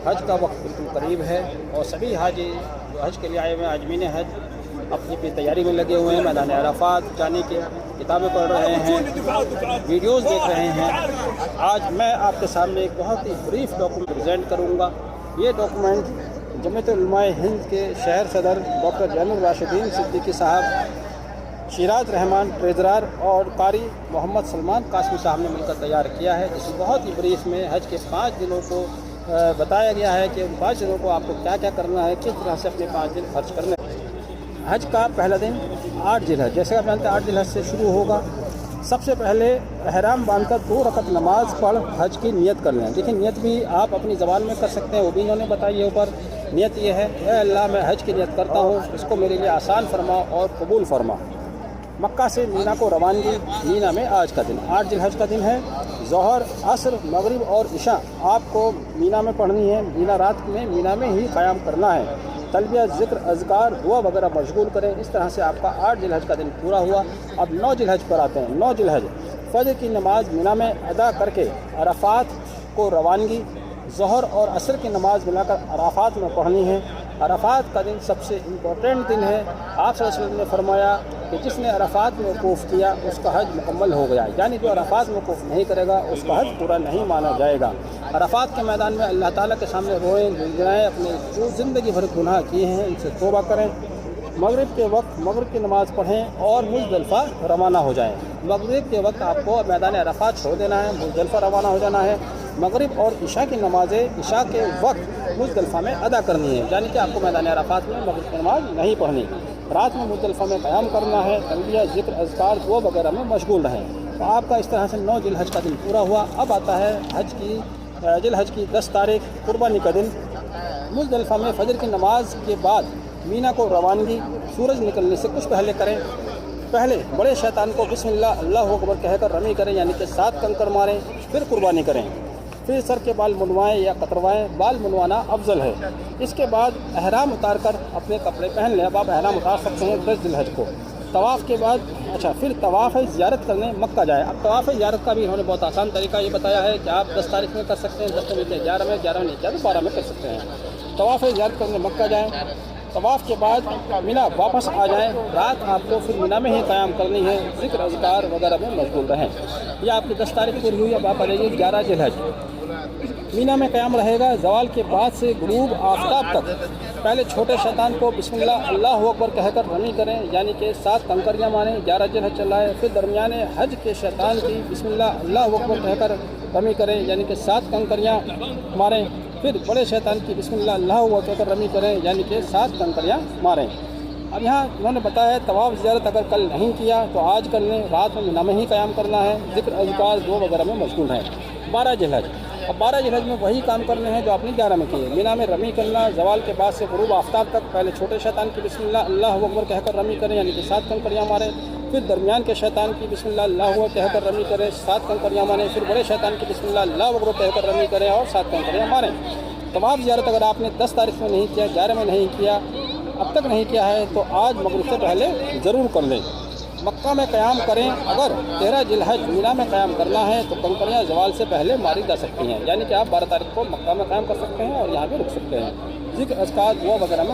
حج کا وقت بالکل قریب ہے اور سبھی حاجی جو حج کے لیے آئے ہوئے ہیں، عازمین حج اپنی تیاری میں لگے ہوئے ہیں، میدان عرفات جانے کی کتابیں پڑھ رہے ہیں، ویڈیوز دیکھ رہے ہیں۔ آج میں آپ کے سامنے ایک بہت ہی بریف ڈاکومنٹ پریزنٹ کروں گا۔ یہ ڈاکومنٹ جمعیت علماء ہند کے شہر صدر ڈاکٹر زین الراشدین صدیقی صاحب، شیراز رحمان ٹریزرر اور قاری محمد سلمان قاسمی صاحب نے مل کر تیار کیا ہے، جس میں بہت ہی بریف میں حج کے 5 دنوں کو بتایا گیا ہے کہ ان 5 دنوں کو آپ کو کیا کیا کرنا ہے، کس طرح سے اپنے 5 دن خرچ کرنے ہیں۔ حج کا پہلا دن 8 ذی الحج، جیسے آپ جانتے ہیں 8 ذی الحج سے شروع ہوگا۔ سب سے پہلے احرام باندھ کر 2 رکعت نماز پڑھ حج کی نیت کر لیں۔ دیکھیں نیت بھی آپ اپنی زبان میں کر سکتے ہیں، وہ بھی انہوں نے بتائی ہے اوپر۔ نیت یہ ہے، اے اللہ میں حج کی نیت کرتا ہوں، اس کو میرے لیے آسان فرما اور قبول فرما۔ مکہ سے مینا کو روانگی۔ مینا میں آج کا دن 8 ذی الحج کا دن ہے۔ ظہر، عصر، مغرب اور عشاء آپ کو مینا میں پڑھنی ہے۔ مینا رات میں مینا میں ہی قیام کرنا ہے۔ تلبیہ، ذکر، اذکار، دعا وغیرہ مشغول کریں۔ اس طرح سے آپ کا 8 ذی الحج کا دن پورا ہوا۔ اب 9 ذی الحج پر آتے ہیں۔ 9 ذی الحج فجر کی نماز مینا میں ادا کر کے عرفات کو روانگی۔ ظہر اور عصر کی نماز ملا کر عرفات میں پڑھنی ہے۔ عرفات کا دن سب سے امپورٹنٹ دن ہے۔ آپ صلی اللہ علیہ وسلم نے فرمایا کہ جس نے عرفات میں وقوف کیا اس کا حج مکمل ہو گیا، یعنی جو عرفات میں وقوف نہیں کرے گا اس کا حج پورا نہیں مانا جائے گا۔ عرفات کے میدان میں اللہ تعالیٰ کے سامنے روئیں، گڑگڑائیں، اپنے جو زندگی بھر گناہ کیے ہیں ان سے توبہ کریں۔ مغرب کے وقت مغرب کی نماز پڑھیں اور مزدلفہ روانہ ہو جائیں۔ مغرب کے وقت آپ کو میدان عرفات چھوڑ دینا ہے، مزدلفہ روانہ ہو جانا ہے۔ مغرب اور عشاء کی نمازیں عشاء کے وقت مزدلفہ میں ادا کرنی ہے، یعنی کہ آپ کو میدان عرفات میں مغرب کی نماز نہیں پڑھنی۔ رات میں مزدلفہ میں قیام کرنا ہے۔ تلبیہ، ذکر، اذکار، دعا وغیرہ میں مشغول رہیں۔ تو آپ کا اس طرح سے 9 ذی الحج کا دن پورا ہوا۔ اب آتا ہے ذی الحج کی 10 تاریخ قربانی کا دن۔ مزدلفہ میں فجر کی نماز کے بعد مینا کو روانگی سورج نکلنے سے کچھ پہلے کریں۔ پہلے بڑے شیطان کو بسم اللہ اللہ اکبر کہہ کر رمی کریں، یعنی کہ 7 کنکر ماریں، پھر قربانی کریں۔ پھر سر کے بال منڈوائیں یا کتروائیں، بال منڈوانا افضل ہے۔ اس کے بعد احرام اتار کر اپنے کپڑے پہن لیں۔ اب آپ احرام اتار سکتے ہیں 10 ذی الحج کو۔ طواف کے بعد پھر طواف زیارت کرنے مکہ جائیں۔ اب طواف زیارت کا بھی انہوں نے بہت آسان طریقہ یہ بتایا ہے کہ آپ 10 تاریخ میں کر سکتے ہیں، 10 میں 11 میں 11 میں نہیں کیا تو 12 میں کر سکتے ہیں۔ طواف زیارت کرنے مکہ جائیں۔ طواف کے بعد مینا واپس آ جائیں۔ رات آپ کو پھر مینا میں ہی قیام کرنی ہے، ذکر اذکار وغیرہ میں مشغول رہیں۔ یہ آپ کی 10 تاریخ پوری ہوئی۔ اب آپ آ جائیے 11 ذی الحج۔ مینا میں قیام رہے گا زوال کے بعد سے غروب آفتاب تک۔ پہلے چھوٹے شیطان کو بسم اللہ اللہ اکبر کہہ کر رمی کریں، یعنی کہ 7 کنکریاں ماریں، 11 ذی الحج چلائیں۔ پھر درمیانے حج کے شیطان کی بسم اللہ اللہ اکبر کہہ کر رمی کریں، یعنی کہ 7 کنکریاں ماریں۔ پھر بڑے شیطان کی بسم اللہ اللہ اکبر کہہ کر رمی کریں، یعنی کہ 7 کنکریاں ماریں۔ اب یہاں انہوں نے بتایا ہے طواف زیارت اگر کل نہیں کیا تو آج کر لیں، رات میں مینا میں ہی قیام کرنا ہے، ذکر اذکار دعا وغیرہ میں مشغول ہیں۔ 12 ذی الحج، اب 12 ذی الحج میں وہی کام کرنے ہیں جو آپ نے 11 میں کیے۔ مینا میں رمی کرنا، زوال کے بعد سے غروب آفتاب تک۔ پہلے چھوٹے شیطان کی بسم اللہ اللہ اکبر کہہ کر رمی کریں، یعنی کہ 7 کنکریاں ماریں۔ پھر درمیان کے شیطان کی بسم اللہ اللہ اکبر کہہ کر رمی کریں، 7 کنکریاں ماریں۔ پھر بڑے شیطان کی بسم اللہ اللہ اکبر کہہ کر رمی کریں اور 7 کنکریاں ماریں۔ طواف زیارت اگر آپ نے 10 تاریخ میں نہیں کیا، 11 میں نہیں کیا، اب تک نہیں کیا ہے تو آج مغرب سے پہلے ضرور کر لیں۔ مکہ میں قیام کریں۔ اگر 13 ذی الحج مینا میں قیام کرنا ہے تو کنکریاں زوال سے پہلے ماری جا سکتی ہیں، یعنی کہ آپ 12 تاریخ کو مکہ میں قیام کر سکتے ہیں اور یہاں بھی رک سکتے ہیں۔ ذکر اذکار دعا وغیرہ میں